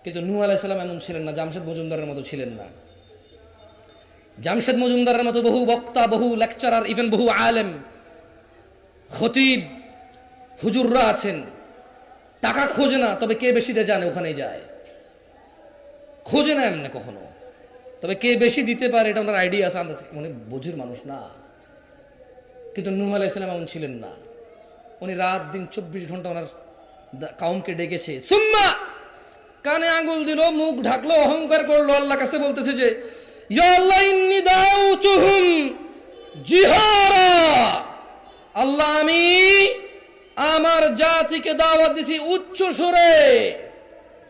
কিন্তু নূহ আলাইহিস সালাম এমন ছিলেন না, জামশেদ মজুমদারের মতো ছিলেন না। জামশেদ মজুমদারের মতো বহু বক্তা, বহু লেকচারার, ইভেন বহু আলেম, খতিব, হুজুররা আছেন, টাকা খোঁজে না, তবে কে বেশি দেয় জানে ওখানেই যায়, খোঁজে না এমনি কখনো, তবে কে বেশি দিতে পারে এটা ওনার আইডিয়া আছে, আন্দাজ, মানে বুঝির মানুষ না। কিন্তু নূহ আলাইহিস সালাম এমন ছিলেন না। উনি রাত দিন 24 ঘন্টা ওনার কাউমকে ডেকেছে। সুম্মা কানে আঙ্গুল দিল, মুখ ঢাকলো, অহংকার করলো, আল্লাহর কাছে বলতেছে যে ইয়া আল্লাহ ইন্নী দাউতুহুম জিহারা, আল্লাহ আমি আমার জাতিকে দাওয়াত দিছি উচ্চ সুরে।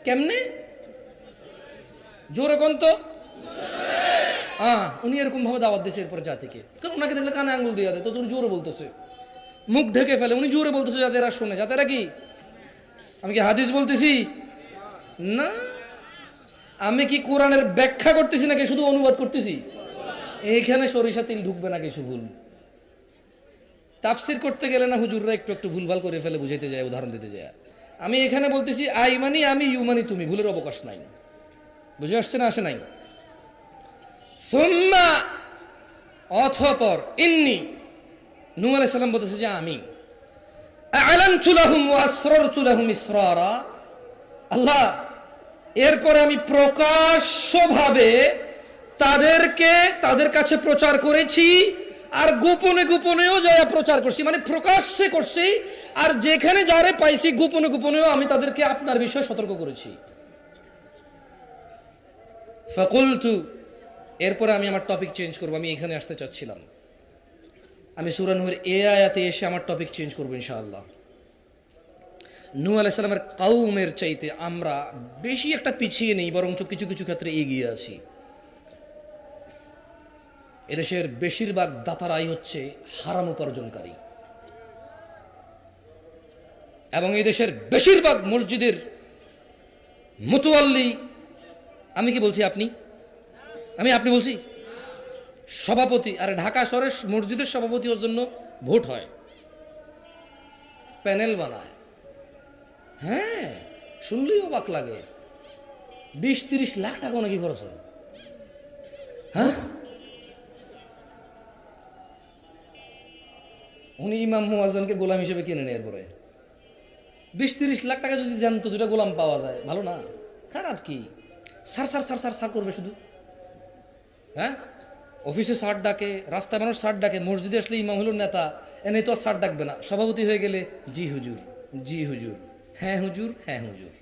কেমনে? জোরে কোন তো, উনি এরকম ভাবে দাওয়াত দিয়েছে এরপর জাতিকে। কারণ ওনাকে দেখলে কানে আঙ্গুল দিয়ে দেয়, তো উনি জোরে বলতেছে, মুখ ঢেকে ফেলে, উনি জোরে বলতেছে যাতে এরা শোনে। যাতে এরা কি, আমি কি হাদিস বলতেছি না, আমি কি কোরআনের ব্যাখ্যা করতেছি নাকি শুধু অনুবাদ করতেছি? এইখানে সরিষা তিল ঢুকবে না কিছু ভুল। তাফসির করতে গেলে না হুজুররা একটু একটু ভুলভাল করে ফেলে, বুঝাইতে যায়, উদাহরণ দিতে যায়। আমি এখানে বলতেছি আই মানি আমি, ইউ মানি তুমি, ভুলের অবকাশ নাই। বুঝে আসছে না, আসে নাই? সুম্মা অতঃপর ইন্নী, নূহ আলাইহিস সালাম বলতেছে যে আমি আ'লানতু লাহুম ওয়া আসরারতু লাহুম ইসরারা, আল্লাহ এরপরে আমি প্রকাশ্যভাবে তাদের কাছে প্রচার করেছি, আর গোপনে গোপনেও যারা প্রচার করছি, মানে প্রকাশ্যে করছি, আর যেখানে যারে পাইছি গোপনে গোপনেও আমি তাদেরকে আপনার বিষয়ে সতর্ক করেছি। ফাকুলতু, এরপরে আমি আমার টপিক চেঞ্জ করবো। আমি এখানে আসতে চাচ্ছিলাম, আমি সূরা নূহের এই আয়াতে এসে আমার টপিক চেঞ্জ করবো ইনশাআল্লাহ। নূহ আলাইহিস সালামের কওমের চাইতে আমরা বেশি একটা পিছিয়ে নেই, বরঞ্চ কিছু কিছু ক্ষেত্রে এগিয়ে আছি। এদেশের বেশিরভাগ দাতারাই হচ্ছে হারাম উপার্জনকারী, এবং এই দেশের বেশিরভাগ মসজিদের মুতাওয়াল্লি, আমি কি বলছি আপনি, আপনি বলছি সভাপতি, আর ঢাকা শহরের মসজিদের সভাপতি ওর জন্য ভোট হয়, প্যানেল বানায়। হ্যাঁ, শুনলেই অবাক লাগে, 20-30 লাখ টাকা নাকি খরচ হয়। হ্যাঁ, উনি ইমাম মুয়াজ্জিনকে গোলাম হিসেবে কিনে নেয়। এরপরে 20-30 লাখ টাকা যদি জানতো দুটা গোলাম পাওয়া যায়, ভালো না? খারাপ কি? সার সার সার সার সার করবে শুধু। হ্যাঁ, অফিসে সার ডাকে, রাস্তায় মানুষ সার ডাকে, মসজিদে আসলে ইমাম হলো নেতা, এনে তো আর সার ডাকবে না। সভাপতি হয়ে গেলে জি হুজুর, জি হুজুর, হ্যাঁ হুজুর, হ্যাঁ হুজুর।